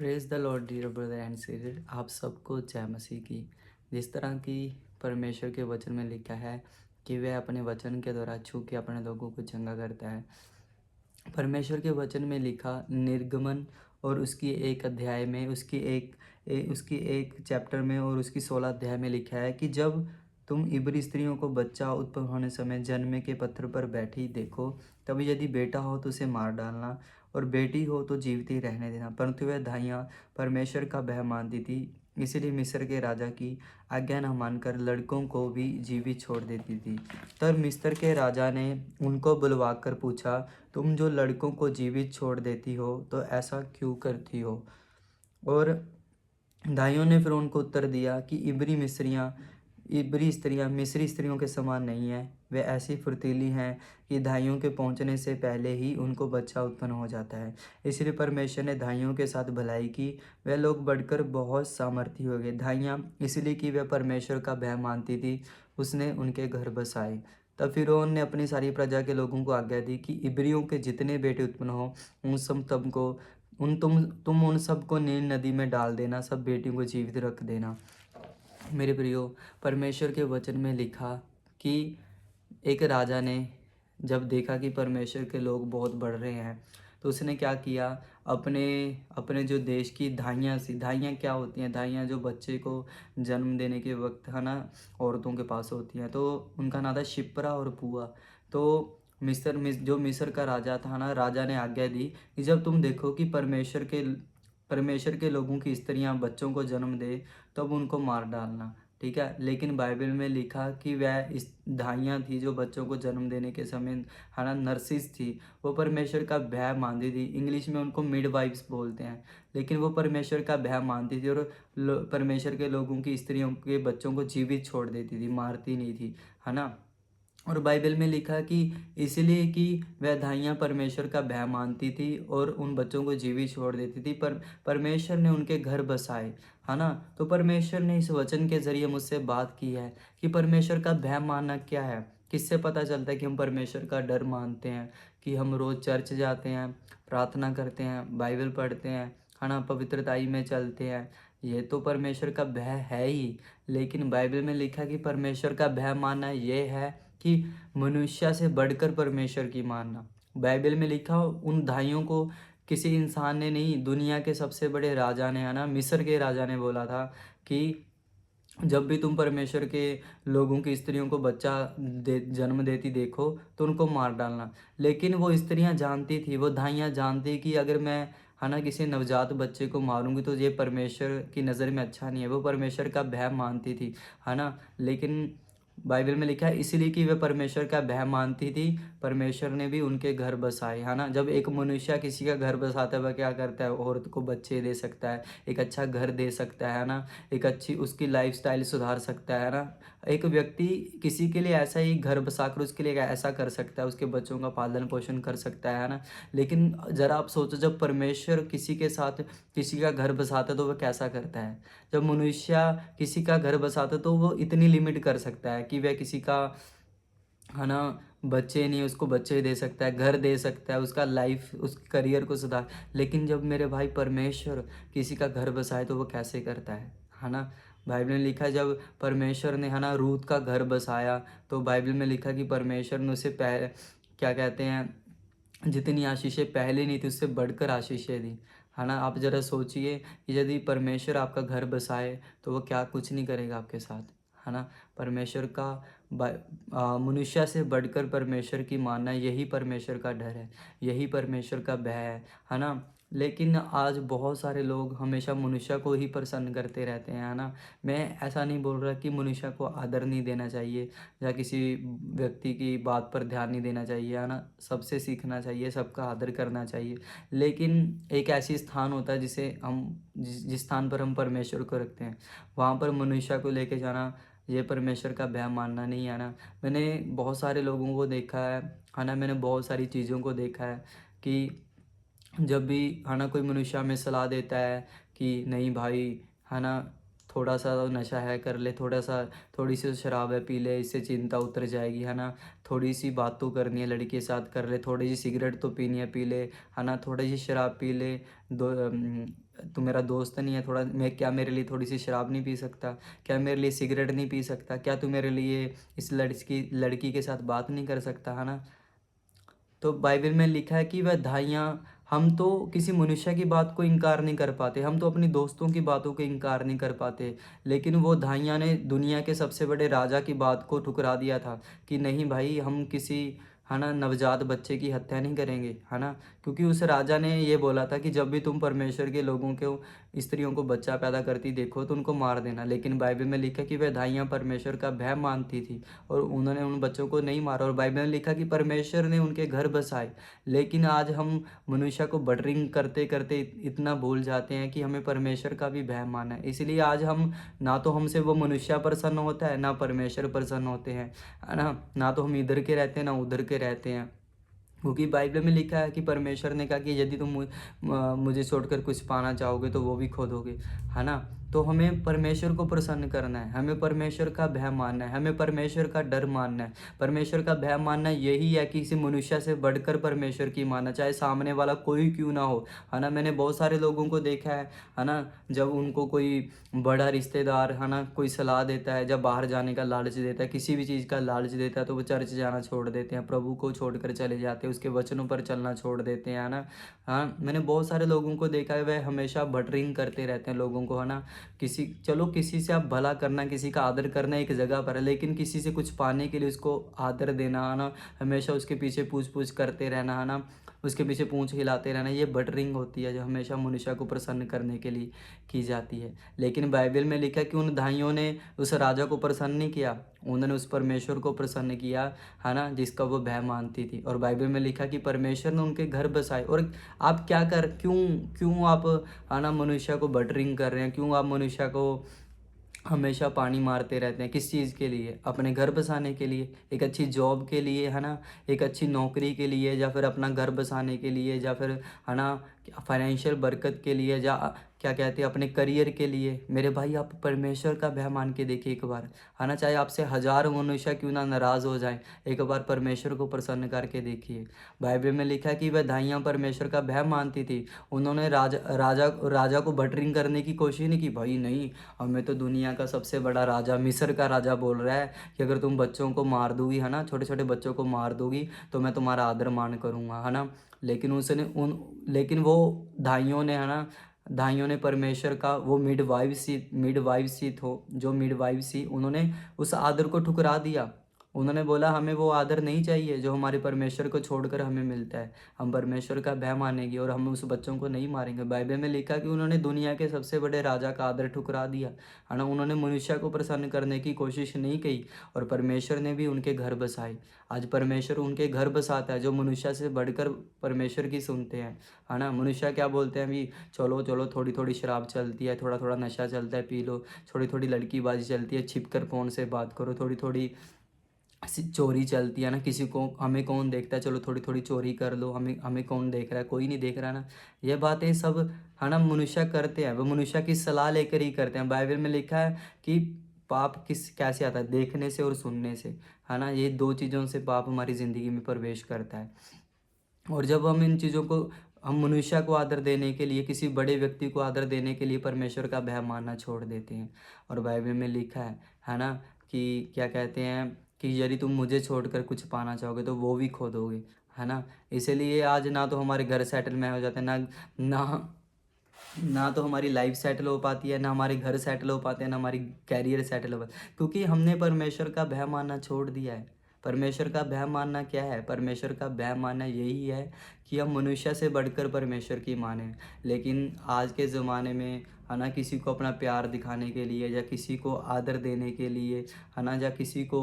Praise the lord dear brother and sister, आप सबको जय मसीह की। जिस तरह की परमेश्वर के वचन में लिखा है कि वह अपने वचन के द्वारा छू के अपने लोगों को चंगा करता है। परमेश्वर के वचन में लिखा निर्गमन और उसकी एक अध्याय में उसकी एक चैप्टर में और उसकी 16 अध्याय में लिखा है कि जब तुम इब्री स्त्रियों को बच्चा उत्पन्न होने समय जन्म के पत्थर पर बैठी देखो, तब यदि बेटा हो तो उसे मार डालना और बेटी हो तो जीवित ही रहने देना। परंतु वह धाइयाँ परमेश्वर का भय मानती थी, इसलिए मिस्र के राजा की आज्ञा न मानकर लड़कों को भी जीवित छोड़ देती थी। तब मिस्र के राजा ने उनको बुलवाकर पूछा, तुम जो लड़कों को जीवित छोड़ देती हो तो ऐसा क्यों करती हो? और दाइयों ने फिर उनको उत्तर दिया कि इब्री स्त्रियां मिस्री स्त्रियों के समान नहीं हैं। वे ऐसी फुर्तीली हैं कि धाइयों के पहुंचने से पहले ही उनको बच्चा उत्पन्न हो जाता है। इसलिए परमेश्वर ने धाइयों के साथ भलाई की, वे लोग बढ़कर बहुत सामर्थी हो गए। धाइयाँ इसलिए कि वे परमेश्वर का भय मानती थी, उसने उनके घर बसाए। तब फिरौन ने अपनी सारी प्रजा के लोगों को आज्ञा दी कि इब्रियों के जितने बेटे उत्पन्न हो उन सब तब को उन तुम उन सबको नील नदी में डाल देना, सब बेटियों को जीवित रख देना। मेरे प्रियो, परमेश्वर के वचन में लिखा कि एक राजा ने जब देखा कि परमेश्वर के लोग बहुत बढ़ रहे हैं तो उसने क्या किया, अपने अपने जो देश की धाइयाँ क्या होती हैं, धाइयाँ जो बच्चे को जन्म देने के वक्त है ना औरतों के पास होती हैं, तो उनका नाम था शिप्रा और पुआ। तो जो मिस्र का राजा था ना, राजा ने आज्ञा दी कि जब तुम देखो कि परमेश्वर के लोगों की स्त्रियां बच्चों को जन्म दे तब उनको मार डालना। ठीक है, लेकिन बाइबल में लिखा कि वह इस धाइयाँ थी जो बच्चों को जन्म देने के समय है ना नर्सिस थी, वो परमेश्वर का भय मानती थी। इंग्लिश में उनको मिडवाइफ्स बोलते हैं, लेकिन वो परमेश्वर का भय मानती थी और परमेश्वर के लोगों की स्त्रियों के बच्चों को जीवित छोड़ देती थी, मारती नहीं थी, है ना। और बाइबल में लिखा कि इसलिए कि वह धाइयाँ परमेश्वर का भय मानती थी और उन बच्चों को जीवित छोड़ देती थी, पर परमेश्वर ने उनके घर बसाए, है ना। तो परमेश्वर ने इस वचन के जरिए मुझसे बात की है कि परमेश्वर का भय मानना क्या है। किससे पता चलता है कि हम परमेश्वर का डर मानते हैं? कि हम रोज़ चर्च जाते हैं, प्रार्थना करते हैं, बाइबल पढ़ते हैं, है ना, पवित्रताई में चलते हैं, ये तो परमेश्वर का भय है ही। लेकिन बाइबल में लिखा कि परमेश्वर का भय मानना ये है कि मनुष्य से बढ़कर परमेश्वर की मानना। बाइबल में लिखा उन धाइयों को किसी इंसान ने नहीं, दुनिया के सबसे बड़े राजा ने, है ना, मिस्र के राजा ने बोला था कि जब भी तुम परमेश्वर के लोगों की स्त्रियों को बच्चा जन्म देती देखो तो उनको मार डालना। लेकिन वो स्त्रियां जानती थी, वो धाइयाँ जानती कि अगर मैं है ना किसी नवजात बच्चे को मारूंगी तो ये परमेश्वर की नज़र में अच्छा नहीं है। वो परमेश्वर का भय मानती थी, है ना। लेकिन बाइबल में लिखा है इसलिए कि वे परमेश्वर का भय मानती थी, परमेश्वर ने भी उनके घर बसाए, है ना। जब एक मनुष्य किसी का घर बसाता है वह क्या करता है, औरत को बच्चे दे सकता है, एक अच्छा घर दे सकता है ना, एक अच्छी उसकी लाइफस्टाइल सुधार सकता है ना। एक व्यक्ति किसी के लिए ऐसा ही घर बसाकर उसके लिए ऐसा कर सकता है, उसके बच्चों का पालन पोषण कर सकता है ना। लेकिन ज़रा आप सोचो, जब परमेश्वर किसी के साथ किसी का घर बसाता है तो वह कैसा करता है। जब मनुष्य किसी का घर बसाता है तो वो इतनी लिमिट कर सकता है कि वह किसी का है ना बच्चे नहीं, उसको बच्चे दे सकता है, घर दे सकता है, उसका लाइफ उसके करियर को सुधार। लेकिन जब मेरे भाई परमेश्वर किसी का घर बसाए तो वो कैसे करता है ना। बाइबल में लिखा है जब परमेश्वर ने है ना रूत का घर बसाया तो बाइबल में लिखा कि परमेश्वर ने उसे क्या कहते हैं, जितनी आशीषें पहले नहीं थी उससे बढ़कर आशीषें दी, है ना। आप ज़रा सोचिए कि यदि परमेश्वर आपका घर बसाए तो वो क्या कुछ नहीं करेगा आपके साथ, है ना। परमेश्वर का मनुष्य से बढ़कर परमेश्वर की मानना, यही परमेश्वर का डर है, यही परमेश्वर का भय है ना। लेकिन आज बहुत सारे लोग हमेशा मनुष्य को ही प्रसन्न करते रहते हैं, है ना। मैं ऐसा नहीं बोल रहा कि मनुष्य को आदर नहीं देना चाहिए या किसी व्यक्ति की बात पर ध्यान नहीं देना चाहिए, है ना। सबसे सीखना चाहिए, सबका आदर करना चाहिए। लेकिन एक ऐसी स्थान होता है जिस स्थान पर हम परमेश्वर को रखते हैं, वहाँ पर मनुष्य को लेके जाना ये परमेश्वर का भय मानना नहीं, है ना। मैंने बहुत सारे लोगों को देखा है ना, मैंने बहुत सारी चीज़ों को देखा है कि जब भी है ना कोई मनुष्य हमें सलाह देता है कि नहीं भाई, है ना, थोड़ा सा नशा है कर ले, थोड़ा सा थोड़ी सी शराब है पी ले, इससे चिंता उतर जाएगी, है ना। थोड़ी सी बात तो करनी है लड़की के साथ कर ले, थोड़ी सी सिगरेट तो पीनी है पी ले, है ना। थोड़ी सी शराब पी ले, तू मेरा दोस्त नहीं है, थोड़ा मैं क्या मेरे लिए थोड़ी सी शराब नहीं पी सकता, क्या मेरे लिए सिगरेट नहीं पी सकता, क्या तू मेरे लिए इस लड़की के साथ बात नहीं कर सकता, है ना। तो बाइबल में लिखा है कि वह धाइयाँ, हम तो किसी मनुष्य की बात को इनकार नहीं कर पाते, हम तो अपनी दोस्तों की बातों को इनकार नहीं कर पाते, लेकिन वो धाइयाँ ने दुनिया के सबसे बड़े राजा की बात को ठुकरा दिया था कि नहीं भाई, हम किसी, है ना, नवजात बच्चे की हत्या नहीं करेंगे, है ना। क्योंकि उस राजा ने ये बोला था कि जब भी तुम परमेश्वर के लोगों को, स्त्रियों को बच्चा पैदा करती देखो तो उनको मार देना। लेकिन बाइबल में लिखा कि वह धाइयाँ परमेश्वर का भय मानती थी और उन्होंने उन बच्चों को नहीं मारा, और बाइबल में लिखा कि परमेश्वर ने उनके घर बसाए। लेकिन आज हम मनुष्य को बटरिंग करते करते इतना भूल जाते हैं कि हमें परमेश्वर का भी भय मानना है। इसलिए आज हम, ना तो हमसे वो मनुष्य प्रसन्न होता है, ना परमेश्वर प्रसन्न होते हैं, है ना। ना तो हम इधर के रहते हैं ना उधर के रहते हैं। क्योंकि बाइबल में लिखा है कि परमेश्वर ने कहा कि यदि तुम मुझे छोड़कर कुछ पाना चाहोगे तो वो भी खो दोगे, है ना। तो हमें परमेश्वर को प्रसन्न करना है, हमें परमेश्वर का भय मानना है, हमें परमेश्वर का डर मानना है। परमेश्वर का भय मानना यही है कि किसी मनुष्य से बढ़कर परमेश्वर की मानना, चाहे सामने वाला कोई क्यों ना हो, है ना। मैंने बहुत सारे लोगों को देखा है ना, जब उनको कोई बड़ा रिश्तेदार, है ना, कोई सलाह देता है, जब बाहर जाने का लालच देता है, किसी भी चीज़ का लालच देता है, तो वो चर्च जाना छोड़ देते हैं, प्रभु को छोड़कर चले जाते हैं, उसके वचनों पर चलना छोड़ देते हैं, है ना। हाँ, मैंने बहुत सारे लोगों को देखा है, वह हमेशा बटरिंग करते रहते हैं लोगों को, है ना। चलो किसी से आप भला करना, किसी का आदर करना एक जगह पर है, लेकिन किसी से कुछ पाने के लिए उसको आदर देना, है ना, हमेशा उसके पीछे पूछ पूछ करते रहना, है ना, उसके पीछे पूंछ हिलाते रहना, ये बटरिंग होती है जो हमेशा मनुष्य को प्रसन्न करने के लिए की जाती है। लेकिन बाइबल में लिखा है कि उन धाइयों ने उस राजा को प्रसन्न नहीं किया, उन्होंने उस परमेश्वर को प्रसन्न किया, है ना, जिसका वो भय मानती थी। और बाइबल में लिखा कि परमेश्वर ने उनके घर बसाए। और आप क्या कर, क्यों क्यों आप, है ना, मनुष्य को बटरिंग कर रहे हैं, क्यों आप मनुष्य को हमेशा पानी मारते रहते हैं, किस चीज़ के लिए? अपने घर बसाने के लिए, एक अच्छी जॉब के लिए, है ना, एक अच्छी नौकरी के लिए, या फिर अपना घर बसाने के लिए, या फिर, है ना, फाइनेंशियल बरकत के लिए, या क्या कहते हैं, अपने करियर के लिए। मेरे भाई, आप परमेश्वर का भय मान के देखिए एक बार, है ना। चाहे आपसे हज़ारों मनुष्य क्यों ना नाराज़ हो जाए, एक बार परमेश्वर को प्रसन्न करके देखिए। बाइबल में लिखा है कि वह धाइयाँ परमेश्वर का भय मानती थी, उन्होंने राजा राजा राजा को बटरिंग करने की कोशिश नहीं की। भाई नहीं, हमें तो दुनिया का सबसे बड़ा राजा, मिस्र का राजा बोल रहा है कि अगर तुम बच्चों को मार दोगी, है ना, छोटे छोटे बच्चों को मार दोगी, तो मैं तुम्हारा आदर मान करूँगा, है ना। लेकिन वो धाइयों ने, है ना, धाइयों ने परमेश्वर का, वो मिडवाइफ सी थो जो मिडवाइफ सी, उन्होंने उस आदर को ठुकरा दिया। उन्होंने बोला हमें वो आदर नहीं चाहिए जो हमारे परमेश्वर को छोड़कर हमें मिलता है, हम परमेश्वर का भय मानेंगे और हम उस बच्चों को नहीं मारेंगे। बाइबल में लिखा कि उन्होंने दुनिया के सबसे बड़े राजा का आदर ठुकरा दिया, है ना। उन्होंने मनुष्य को प्रसन्न करने की कोशिश नहीं की, और परमेश्वर ने भी उनके घर बसाए। आज परमेश्वर उनके घर बसाता है जो मनुष्य से बढ़कर परमेश्वर की सुनते हैं, है ना। मनुष्य क्या बोलते हैं, अभी चलो चलो, थोड़ी थोड़ी शराब चलती है, थोड़ा थोड़ा नशा चलता है, पी लो, थोड़ी थोड़ी लड़कीबाजी चलती है, छिप कर फ़ोन से बात करो, थोड़ी थोड़ी चोरी चलती है ना, किसी को, हमें कौन देखता है, चलो थोड़ी थोड़ी चोरी कर लो, हमें हमें कौन देख रहा है, कोई नहीं देख रहा ना। ये बातें सब, है ना, मनुष्य करते हैं, वो मनुष्य की सलाह लेकर ही करते हैं। बाइबल में लिखा है कि पाप कैसे आता है, देखने से और सुनने से, है ना। ये दो चीज़ों से पाप हमारी ज़िंदगी में प्रवेश करता है। और जब हम इन चीज़ों को, हम मनुष्य को आदर देने के लिए, किसी बड़े व्यक्ति को आदर देने के लिए परमेश्वर का भय मानना छोड़ देते हैं। और बाइबल में लिखा है ना, कि क्या कहते हैं कि यदि तुम मुझे छोड़कर कुछ पाना चाहोगे तो वो भी खो दोगे, है ना। इसलिए आज ना तो हमारे घर सेटल में हो जाते हैं, ना ना ना तो हमारी लाइफ सेटल हो पाती है, ना हमारे घर सेटल हो पाते हैं, ना हमारी कैरियर सेटल हो पाती, क्योंकि हमने परमेश्वर का भय मानना छोड़ दिया है। परमेश्वर का भय मानना क्या है? परमेश्वर का भय मानना यही है कि हम मनुष्य से बढ़कर परमेश्वर की माने। लेकिन आज के ज़माने में, है ना, किसी को अपना प्यार दिखाने के लिए, या किसी को आदर देने के लिए, है ना, या किसी को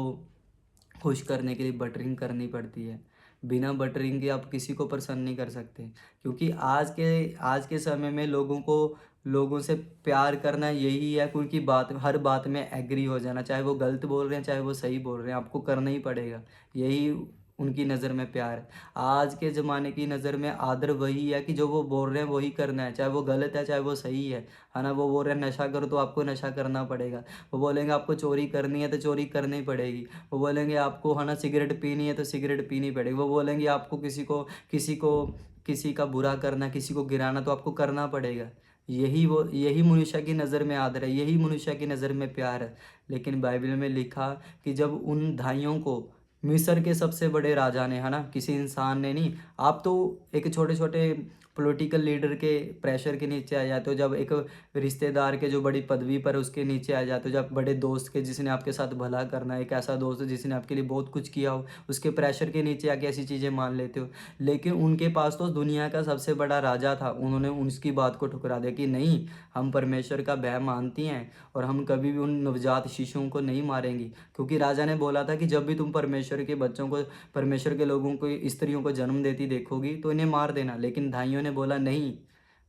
खुश करने के लिए बटरिंग करनी पड़ती है। बिना बटरिंग के आप किसी को प्रसन्न नहीं कर सकते, क्योंकि आज के समय में लोगों से प्यार करना यही है, क्योंकि हर बात में एग्री हो जाना, चाहे वो गलत बोल रहे हैं चाहे वो सही बोल रहे हैं, आपको करना ही पड़ेगा। यही उनकी नज़र में प्यार है। आज के ज़माने की नज़र में आदर वही है कि जो वो बोल रहे हैं वही करना है, चाहे वो गलत है चाहे वो सही है ना। वो बोल रहे हैं नशा करो तो आपको नशा करना पड़ेगा, वो बोलेंगे आपको चोरी करनी है तो चोरी करनी पड़ेगी, वो बोलेंगे आपको है ना सिगरेट पीनी है तो सिगरेट पीनी पड़ेगी, वो बोलेंगे आपको किसी को किसी का बुरा करना, किसी को गिराना तो आपको करना पड़ेगा। यही मनुष्य की नज़र में आदर है, यही मनुष्य की नज़र में प्यार है। लेकिन बाइबल में लिखा कि जब उन भाइयों को मिस्र के सबसे बड़े राजा ने, है ना, किसी इंसान ने नहीं, आप तो एक छोटे छोटे पॉलिटिकल लीडर के प्रेशर के नीचे आ जाते हो, जब एक रिश्तेदार के जो बड़ी पदवी पर उसके नीचे आ जाते हो, जब बड़े दोस्त के जिसने आपके साथ भला करना है, एक ऐसा दोस्त जिसने आपके लिए बहुत कुछ किया हो, उसके प्रेशर के नीचे आके ऐसी चीज़ें मान लेते हो। लेकिन उनके पास तो दुनिया का सबसे बड़ा राजा था, उन्होंने उसकी बात को ठुकरा दिया कि नहीं, हम परमेश्वर का भय मानती हैं और हम कभी भी उन नवजात शिशुओं को नहीं मारेंगी, क्योंकि राजा ने बोला था कि जब भी तुम परमेश्वर के बच्चों को, परमेश्वर के लोगों को, स्त्रियों को जन्म देती देखोगी तो इन्हें मार देना। लेकिन भाइयों ने बोला नहीं,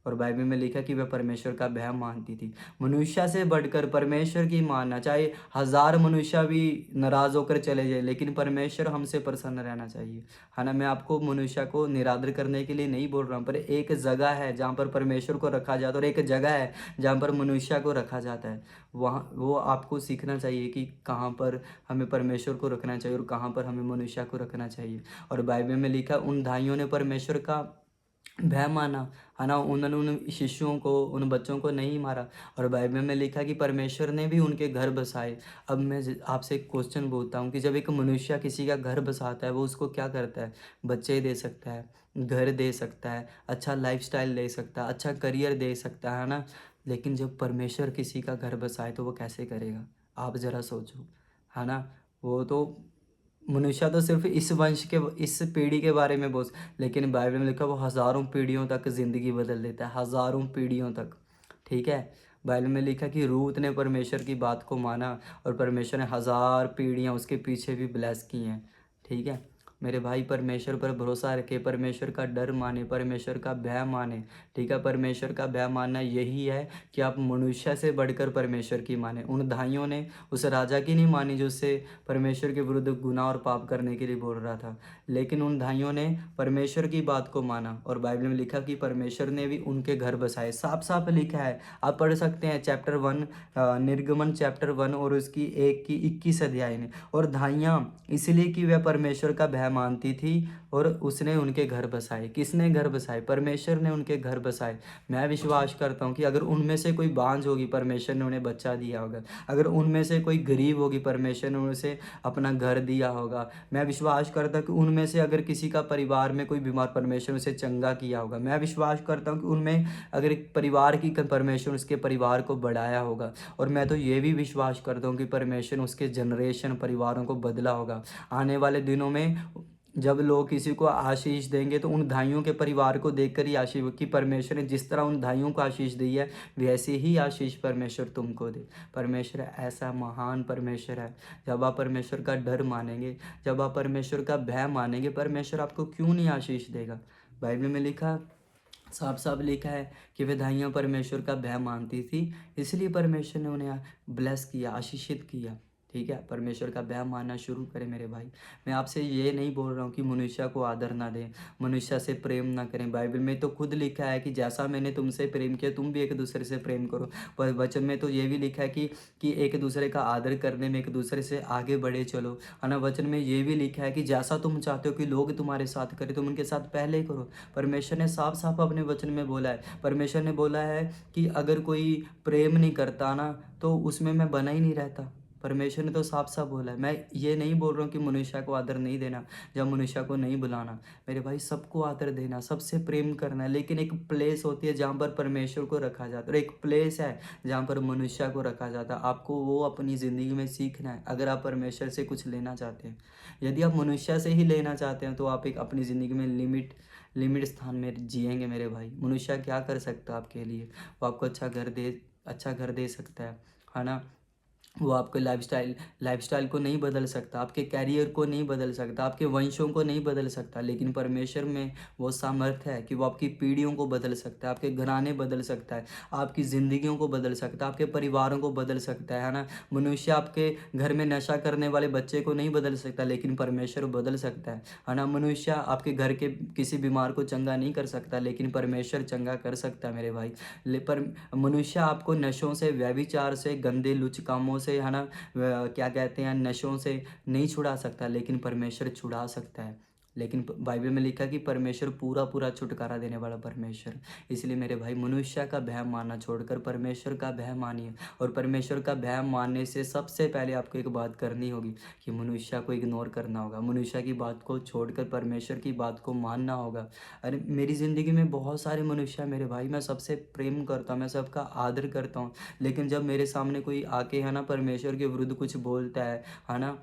और बाइबल में लिखा कि वह परमेश्वर का भय मानती थी। मनुष्य से बढ़कर परमेश्वर की मानना, चाहे हजार मनुष्य भी नाराज होकर चले जाए, लेकिन परमेश्वर हमसे प्रसन्न रहना चाहिए, है ना। मैं आपको मनुष्य को निरादर करने के लिए नहीं बोल रहा हूँ, पर एक जगह है जहाँ पर परमेश्वर को रखा जाता है और एक जगह है जहाँ पर मनुष्य को रखा जाता है। वहाँ वो आपको सीखना चाहिए कि कहाँ पर हमें परमेश्वर को रखना चाहिए और कहाँ पर हमें मनुष्य को रखना चाहिए। और बाइबल में लिखा उन भाइयों ने परमेश्वर का भय माना, है ना, उन्होंने उन शिशुओं को, उन बच्चों को नहीं मारा। और बाइबल में लिखा कि परमेश्वर ने भी उनके घर बसाए। अब मैं आपसे एक क्वेश्चन पूछता हूँ कि जब एक मनुष्य किसी का घर बसाता है, वो उसको क्या करता है? बच्चे दे सकता है, घर दे सकता है, अच्छा लाइफस्टाइल दे सकता है, अच्छा करियर दे सकता है ना। लेकिन जब परमेश्वर किसी का घर बसाए तो वो कैसे करेगा? आप ज़रा सोचो, है ना। वो तो मनुष्य तो सिर्फ इस वंश के, इस पीढ़ी के बारे में बोल, लेकिन बाइबल में लिखा वो हज़ारों पीढ़ियों तक ज़िंदगी बदल देता है, हज़ारों पीढ़ियों तक। ठीक है। बाइबल में लिखा कि रूत ने परमेश्वर की बात को माना और परमेश्वर ने हज़ार पीढ़ियाँ उसके पीछे भी ब्लेस की हैं। ठीक है। मेरे भाई, परमेश्वर पर भरोसा रखे, परमेश्वर का डर माने, परमेश्वर का भय माने। ठीक है। परमेश्वर का भय मानना यही है कि आप मनुष्य से बढ़कर परमेश्वर की माने। उन धाइयों ने उस राजा की नहीं मानी जो उससे परमेश्वर के विरुद्ध गुनाह और पाप करने के लिए बोल रहा था, लेकिन उन भाइयों ने परमेश्वर की बात को माना। और बाइबल में लिखा कि परमेश्वर ने भी उनके घर बसाए, साफ साफ लिखा है, आप पढ़ सकते हैं चैप्टर 1, निर्गमन चैप्टर 1 और उसकी 1 की 21 अध्याय में। और धाइयाँ इसलिए कि वह परमेश्वर का भय मानती थी और उसने उनके घर बसाए। किसने घर बसाए? परमेश्वर ने उनके घर बसाए। मैं विश्वास करता हूँ कि अगर उनमें से कोई बांझ होगी, परमेश्वर ने उन्हें बच्चा दिया होगा। अगर उनमें से कोई गरीब होगी, परमेश्वर ने उसे अपना घर दिया होगा। मैं विश्वास करता हूँ कि उनमें से अगर किसी का परिवार में कोई बीमार, परमेश्वर उसे चंगा किया होगा। मैं विश्वास करता हूँ कि उनमें अगर एक परिवार की, परमेश्वर उसके परिवार को बढ़ाया होगा। और मैं तो ये भी विश्वास करता हूँ कि परमेश्वर उसके जनरेशन, परिवारों को बदला होगा। आने वाले दिनों में जब लोग किसी को आशीष देंगे तो उन धाइयों के परिवार को देखकर ही आशीष, कि परमेश्वर ने जिस तरह उन धाइयों को आशीष दी है वैसे ही आशीष परमेश्वर तुमको दे। परमेश्वर ऐसा महान परमेश्वर है। जब आप परमेश्वर का डर मानेंगे, जब आप परमेश्वर का भय मानेंगे, परमेश्वर आपको क्यों नहीं आशीष देगा? बाइबल में लिखा, साफ साफ लिखा है कि वे धाइयाँ परमेश्वर का भय मानती थी, इसलिए परमेश्वर ने उन्हें ब्लेस किया, आशीषित किया। ठीक है। परमेश्वर का भय मानना शुरू करें मेरे भाई। मैं आपसे ये नहीं बोल रहा हूँ कि मनुष्य को आदर ना दें, मनुष्य से प्रेम ना करें। बाइबल में तो खुद लिखा है कि जैसा मैंने तुमसे प्रेम किया तुम भी एक दूसरे से प्रेम करो। पर वचन में तो ये भी लिखा है कि एक दूसरे का आदर करने में एक दूसरे से आगे बढ़े चलो, है ना। वचन में ये भी लिखा है कि जैसा तुम चाहते हो कि लोग तुम्हारे साथ करें तुम उनके साथ पहले करो। परमेश्वर ने साफ साफ अपने वचन में बोला है। परमेश्वर ने बोला है कि अगर कोई प्रेम नहीं करता ना तो उसमें मैं बना ही नहीं रहता। परमेश्वर ने तो साफ साफ बोला है। मैं ये नहीं बोल रहा हूँ कि मनुष्य को आदर नहीं देना, जब मनुष्य को नहीं बुलाना। मेरे भाई, सबको आदर देना, सबसे प्रेम करना है, लेकिन एक प्लेस होती है जहाँ पर परमेश्वर को रखा जाता है और एक प्लेस है जहाँ पर मनुष्य को रखा जाता है। आपको वो अपनी ज़िंदगी में सीखना है अगर आप परमेश्वर से कुछ लेना चाहते हैं। यदि आप मनुष्य से ही लेना चाहते हैं तो आप एक अपनी ज़िंदगी में लिमिट स्थान में जिएंगे मेरे भाई। मनुष्य क्या कर सकता है आपके लिए? वो आपको अच्छा घर दे सकता है ना। वो आपके लाइफ़स्टाइल को नहीं बदल सकता, आपके करियर को नहीं बदल सकता, आपके वंशों को नहीं बदल सकता, लेकिन परमेश्वर में वो सामर्थ्य है कि वो आपकी पीढ़ियों को बदल सकता है, आपके घराने बदल सकता है, आपकी ज़िंदगियों को बदल सकता है, आपके परिवारों को बदल सकता है ना? मनुष्य आपके घर में नशा करने वाले बच्चे को नहीं बदल सकता, लेकिन परमेश्वर बदल सकता है ना? मनुष्य आपके घर के किसी बीमार को चंगा नहीं कर सकता, लेकिन परमेश्वर चंगा कर सकता है मेरे भाई। पर मनुष्य आपको नशों से, व्यभिचार से, गंदे लुच कामों से, है ना, क्या कहते हैं, नशों से नहीं छुड़ा सकता, लेकिन परमेश्वर छुड़ा सकता है। लेकिन बाइबल में लिखा कि परमेश्वर पूरा पूरा छुटकारा देने वाला परमेश्वर। इसलिए मेरे भाई, मनुष्य का भय मानना छोड़कर परमेश्वर का भय मानिए। और परमेश्वर का भय मानने से सबसे पहले आपको एक बात करनी होगी कि मनुष्य को इग्नोर करना होगा, मनुष्य की बात को छोड़कर परमेश्वर की बात को मानना होगा। अरे मेरी ज़िंदगी में बहुत सारे मनुष्य हैं मेरे भाई, मैं सबसे प्रेम करता हूँ, मैं सबका आदर करता हूँ, लेकिन जब मेरे सामने कोई आके, है ना, परमेश्वर के विरुद्ध कुछ बोलता है ना,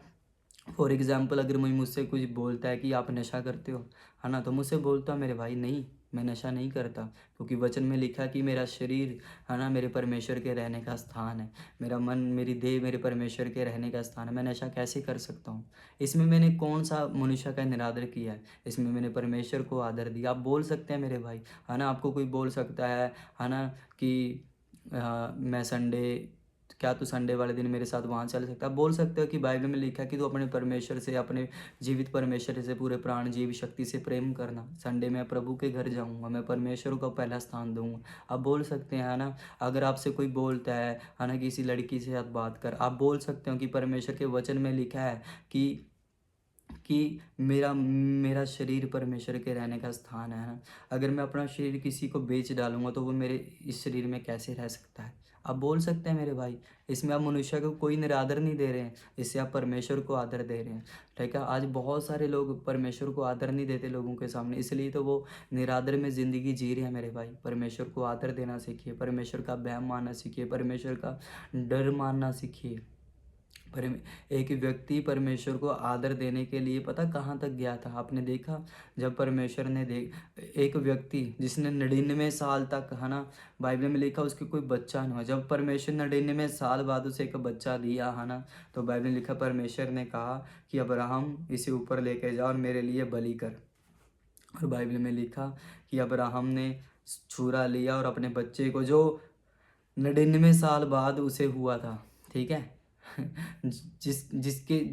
फॉर एग्जाम्पल अगर मुझसे कुछ बोलता है कि आप नशा करते हो, है ना, तो मुझसे बोलता मेरे भाई नहीं, मैं नशा नहीं करता, क्योंकि वचन में लिखा कि मेरा शरीर, है ना, मेरे परमेश्वर के रहने का स्थान है, मेरा मन, मेरी देह मेरे परमेश्वर के रहने का स्थान है, मैं नशा कैसे कर सकता हूँ? इसमें मैंने कौन सा मनुष्य का निरादर किया है? इसमें मैंने परमेश्वर को आदर दिया। आप बोल सकते हैं मेरे भाई, है ना, आपको कोई बोल सकता है ना, कि मैं संडे, क्या तू संडे वाले दिन मेरे साथ वहाँ चल सकता है? आप बोल सकते हो कि बाइबल में लिखा है कि तू अपने परमेश्वर से, अपने जीवित परमेश्वर से पूरे प्राण जीव शक्ति से प्रेम करना। संडे मैं प्रभु के घर जाऊँगा, मैं परमेश्वर को पहला स्थान दूँगा। आप बोल सकते हैं, है ना? अगर आपसे कोई बोलता है ना, किसी लड़की से साथ बात कर, आप बोल सकते हो कि परमेश्वर के वचन में लिखा है कि मेरा मेरा शरीर परमेश्वर के रहने का स्थान है ना? अगर मैं अपना शरीर किसी को बेच डालूँगा तो वो मेरे इस शरीर में कैसे रह सकता है? आप बोल सकते हैं मेरे भाई। इसमें आप मनुष्य को कोई निरादर नहीं दे रहे हैं, इससे आप परमेश्वर को आदर दे रहे हैं। ठीक है? आज बहुत सारे लोग परमेश्वर को आदर नहीं देते लोगों के सामने, इसलिए तो वो निरादर में ज़िंदगी जी रहे हैं मेरे भाई। परमेश्वर को आदर देना सीखिए, परमेश्वर का भय मानना सीखिए, परमेश्वर का डर मानना सीखिए। पर एक व्यक्ति परमेश्वर को आदर देने के लिए पता कहाँ तक गया था? आपने देखा, जब परमेश्वर ने एक व्यक्ति जिसने 99 साल तक, है ना, बाइबल में लिखा उसके कोई बच्चा नहीं हुआ, जब परमेश्वर 99 साल बाद उसे एक बच्चा दिया, है ना, तो बाइबल में लिखा परमेश्वर ने कहा कि अब्राहम इसे ऊपर लेके जा और मेरे लिए बलि कर। और बाइबल में लिखा कि अब्राहम ने छुरा लिया और अपने बच्चे को, जो 99 साल बाद उसे हुआ था, ठीक है,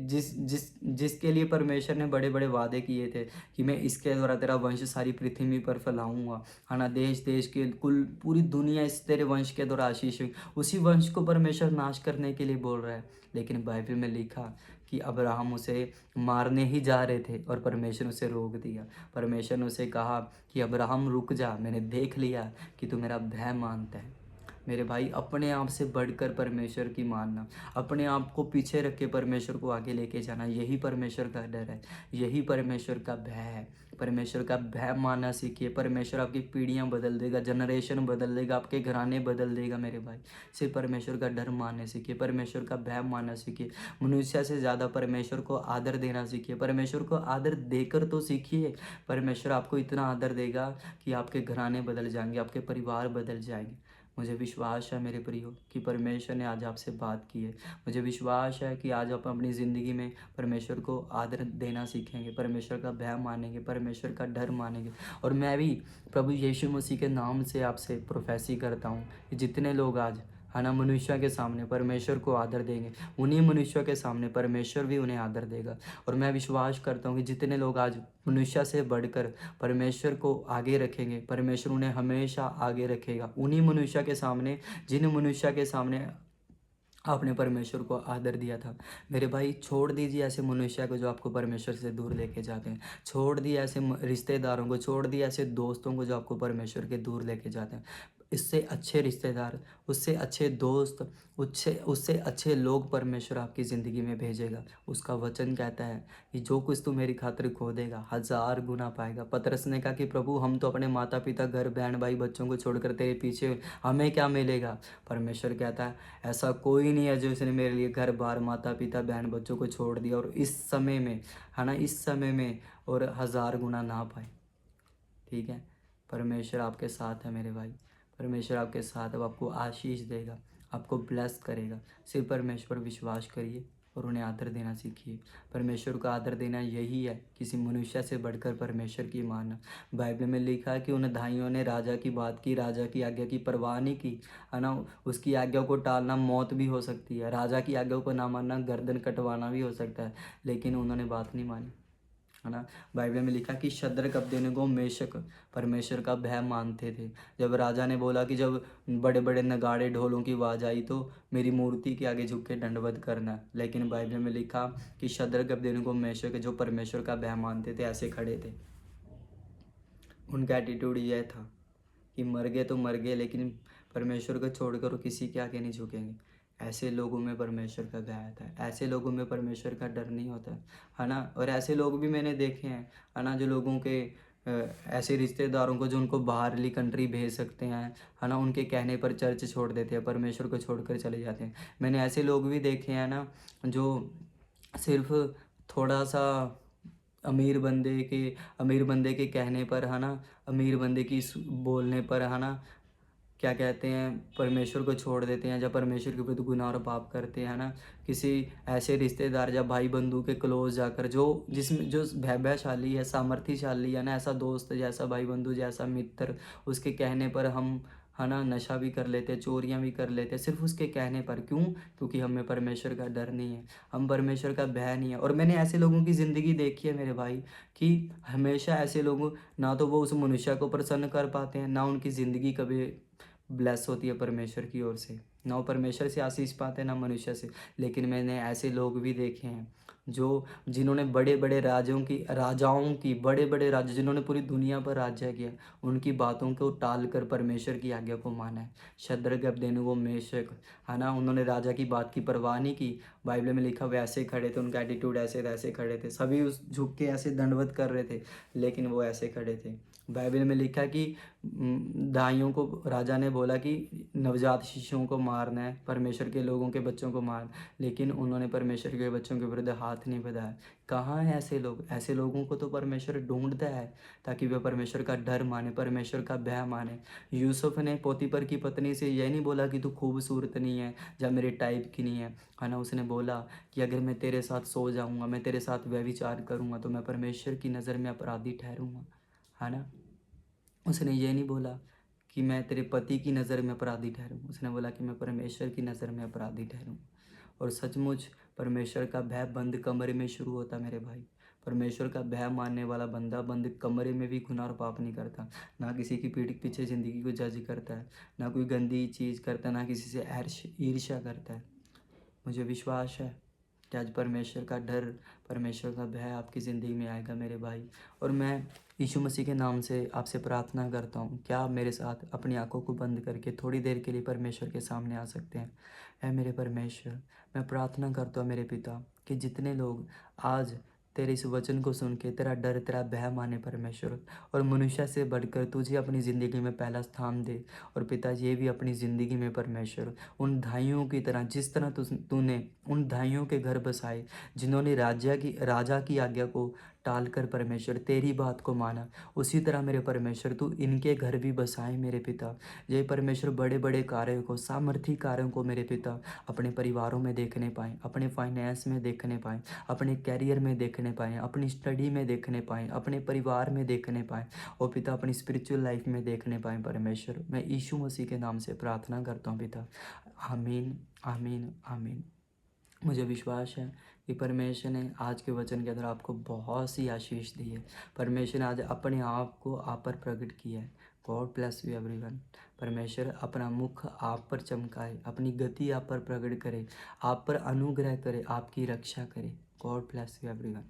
जिसके लिए परमेश्वर ने बड़े बड़े वादे किए थे कि मैं इसके द्वारा तेरा वंश सारी पृथ्वी पर फैलाऊंगा, है ना, देश देश के कुल पूरी दुनिया इस तेरे वंश के द्वारा आशीष हुई, उसी वंश को परमेश्वर नाश करने के लिए बोल रहा है। लेकिन बाइबल में लिखा कि अब्राहम उसे मारने ही जा रहे थे और परमेश्वर उसे रोक दिया। परमेश्वर ने उसे कहा कि अब्राहम रुक जा, मैंने देख लिया कि तू मेरा भय मानता है। मेरे भाई, अपने आप से बढ़कर परमेश्वर की मानना, अपने आप को पीछे रख के परमेश्वर को आगे लेके जाना, यही परमेश्वर का डर है, यही परमेश्वर का भय है। परमेश्वर का भय मानना सीखिए, परमेश्वर आपकी पीढ़ियां बदल देगा, जनरेशन बदल देगा, आपके घराने बदल देगा मेरे भाई। सिर्फ परमेश्वर का डर मानने सीखिए, परमेश्वर का भय मानना सीखिए, मनुष्य से ज़्यादा परमेश्वर को आदर देना सीखिए, परमेश्वर को आदर देकर तो सीखिए। परमेश्वर आपको इतना आदर देगा कि आपके घराने बदल जाएंगे, आपके परिवार बदल जाएंगे। मुझे विश्वास है मेरे प्रियो कि परमेश्वर ने आज आपसे बात की है। मुझे विश्वास है कि आज आप अपनी ज़िंदगी में परमेश्वर को आदर देना सीखेंगे, परमेश्वर का भय मानेंगे, परमेश्वर का डर मानेंगे। और मैं भी प्रभु यीशु मसीह के नाम से आपसे प्रोफेसी करता हूँ कि जितने लोग आज, है ना, मनुष्य के सामने परमेश्वर को आदर देंगे, उन्हीं मनुष्यों के सामने परमेश्वर भी उन्हें आदर देगा। और मैं विश्वास करता हूँ कि जितने लोग आज मनुष्य से बढ़कर परमेश्वर को आगे रखेंगे, परमेश्वर उन्हें हमेशा आगे रखेगा। उन्हीं मनुष्य के सामने, जिन मनुष्य के सामने आपने परमेश्वर को आदर दिया था। मेरे भाई, छोड़ दीजिए ऐसे मनुष्य को जो आपको परमेश्वर से दूर लेके जाते हैं। छोड़ दिए ऐसे रिश्तेदारों को, छोड़ दिए ऐसे दोस्तों को जो आपको परमेश्वर के दूर लेके जाते हैं। इससे अच्छे रिश्तेदार, उससे अच्छे दोस्त, उससे उससे अच्छे लोग परमेश्वर आपकी ज़िंदगी में भेजेगा। उसका वचन कहता है कि जो कुछ तू मेरी खातिर खो देगा 1000 गुना पाएगा। पतरस ने कहा कि प्रभु, हम तो अपने माता पिता, घर, बहन भाई, बच्चों को छोड़कर तेरे पीछे, हमें क्या मिलेगा? परमेश्वर कहता है ऐसा कोई नहीं है जो इसने मेरे लिए घर बार, माता पिता, बहन बच्चों को छोड़ दिया और इस समय में, है ना, इस समय में और 1000 गुना ना पाए। ठीक है? परमेश्वर आपके साथ है मेरे भाई, परमेश्वर आपके साथ है, वो आपको आशीष देगा, आपको ब्लेस करेगा। सिर्फ परमेश्वर पर विश्वास करिए और उन्हें आदर देना सीखिए। परमेश्वर को आदर देना यही है, किसी मनुष्य से बढ़कर परमेश्वर की मानना। बाइबल में लिखा है कि उन दाइयों ने राजा की बात की, राजा की आज्ञा की परवाह नहीं की, है ना। उसकी आज्ञा को टालना मौत भी हो सकती है, राजा की आज्ञा को ना मानना गर्दन कटवाना भी हो सकता है, लेकिन उन्होंने बात नहीं मानी, है ना। बाइबल में लिखा कि शद्रक अबेदनगो मेशक परमेश्वर का भय मानते थे। जब राजा ने बोला कि जब बड़े बड़े नगाड़े ढोलों की आवाज़ आई तो मेरी मूर्ति के आगे झुक के दंडवत करना, लेकिन बाइबल में लिखा कि शद्रक अबेदनगो मेशक जो परमेश्वर का भय मानते थे ऐसे खड़े थे। उनका एटीट्यूड यह था कि मर गए तो मर गए, लेकिन परमेश्वर को छोड़कर वो किसी के आगे नहीं झुकेंगे। ऐसे लोगों में परमेश्वर का भय आता है, ऐसे लोगों में परमेश्वर का डर नहीं होता, है ना। और ऐसे लोग भी मैंने देखे हैं, है ना, जो लोगों के ऐसे रिश्तेदारों को जो उनको बाहरली कंट्री भेज सकते हैं, है ना, उनके कहने पर चर्च छोड़ देते हैं, परमेश्वर को छोड़कर चले जाते हैं। मैंने ऐसे लोग भी देखे हैं ना, जो सिर्फ थोड़ा सा अमीर बंदे के अमीर बंदे के कहने पर, है ना, अमीर बंदे की बोलने पर, है ना, क्या कहते हैं, परमेश्वर को छोड़ देते हैं, जब परमेश्वर के प्रति गुनाह और पाप करते हैं ना। किसी ऐसे रिश्तेदार या भाई बंधु के क्लोज जाकर, जो जिसमें जो वैभवशाली है, सामर्थ्यशाली है ना, ऐसा दोस्त जैसा भाई बंधु जैसा मित्र, उसके कहने पर हम, है ना, नशा भी कर लेते हैं, चोरियां भी कर लेते हैं, सिर्फ उसके कहने पर। क्यों? क्योंकि हमें परमेश्वर का डर नहीं है, हम परमेश्वर का भय नहीं है। और मैंने ऐसे लोगों की ज़िंदगी देखी है मेरे भाई, कि हमेशा ऐसे लोगों, ना तो वो उस मनुष्य को प्रसन्न कर पाते हैं, ना उनकी ज़िंदगी कभी ब्लेस होती है परमेश्वर की ओर से, ना वो परमेश्वर से आशीष पाते हैं ना मनुष्य से। लेकिन मैंने ऐसे लोग भी देखे हैं जो जिन्होंने बड़े बड़े राजाओं की बड़े बड़े राज्य, जिन्होंने पूरी दुनिया पर राज्य किया, उनकी बातों को टाल कर परमेश्वर की आज्ञा को माना है। शद्रक अबेदनगो मेशक, है ना, उन्होंने राजा की बात की परवाह नहीं की। बाइबल में लिखा वो ऐसे खड़े थे, उनका एटीट्यूड ऐसे ऐसे खड़े थे, सभी उस झुक के ऐसे दंडवत कर रहे थे, लेकिन वो ऐसे खड़े थे। बाइबल में लिखा कि दाइयों को राजा ने बोला कि नवजात शिशुओं को मारना है, परमेश्वर के लोगों के बच्चों को मार, लेकिन उन्होंने परमेश्वर के बच्चों के विरुद्ध हाथ नहीं बढ़ाया। कहाँ हैं ऐसे लोग? ऐसे लोगों को तो परमेश्वर ढूंढता है ताकि वे परमेश्वर का डर माने, परमेश्वर का भय माने। यूसुफ ने पोतीपर की पत्नी से यह नहीं बोला कि तू खूबसूरत नहीं है या मेरे टाइप की नहीं है ना। उसने बोला कि अगर मैं तेरे साथ सो जाऊँगा, मैं तेरे साथ व्यभिचार करूँगा, तो मैं परमेश्वर की नज़र में अपराधी ठहरूँगा, है ना। उसने ये नहीं बोला कि मैं तेरे पति की नज़र में अपराधी ठहरूँ, उसने बोला कि मैं परमेश्वर की नज़र में अपराधी ठहरूँ। और सचमुच परमेश्वर का भय बंद कमरे में शुरू होता मेरे भाई। परमेश्वर का भय मानने वाला बंदा बंद कमरे में भी गुनाह और पाप नहीं करता, ना किसी की पीठ पीछे ज़िंदगी को जज करता है, ना कोई गंदी चीज़ करता, ना किसी से ईर्ष्या करता है। मुझे विश्वास है कि आज परमेश्वर का डर, परमेश्वर का भय आपकी ज़िंदगी में आएगा मेरे भाई। और मैं यीशु मसीह के नाम से आपसे प्रार्थना करता हूँ, क्या आप मेरे साथ अपनी आंखों को बंद करके थोड़ी देर के लिए परमेश्वर के सामने आ सकते हैं? ऐ मेरे परमेश्वर, मैं प्रार्थना करता हूँ मेरे पिता, कि जितने लोग आज तेरे इस वचन को सुन के तेरा डर, तेरा भय माने परमेश्वर, और मनुष्य से बढ़कर तुझे अपनी ज़िंदगी में पहला स्थान दे। और पिता, ये भी अपनी ज़िंदगी में परमेश्वर उन धाइयों की तरह, जिस तरह तूने उन धाइयों के घर बसाए जिन्होंने राजा की आज्ञा को टाल कर परमेश्वर तेरी बात को माना, उसी तरह मेरे परमेश्वर तू इनके घर भी बसाए मेरे पिता। ये परमेश्वर बड़े बड़े कार्यों को, सामर्थी कार्यों को मेरे पिता अपने परिवारों में देखने पाएँ, अपने फाइनेंस में देखने पाएँ, अपने कैरियर में देखने पाएँ, अपनी स्टडी में देखने पाएँ, अपने परिवार में देखने पाएँ, और पिता अपनी स्पिरिचुअल लाइफ में देखने पाएँ परमेश्वर। मैं यीशु मसीह के नाम से प्रार्थना करता हूँ पिता। आमीन, आमीन, आमीन। मुझे विश्वास है कि परमेश्वर ने आज के वचन के अंदर आपको बहुत सी आशीष दी है। परमेश्वर ने आज अपने आप को आप पर प्रकट किया है। God bless you everyone. परमेश्वर अपना मुख आप पर चमकाए, अपनी गति आप पर प्रकट करे, आप पर अनुग्रह करे, आपकी रक्षा करे। God bless you everyone.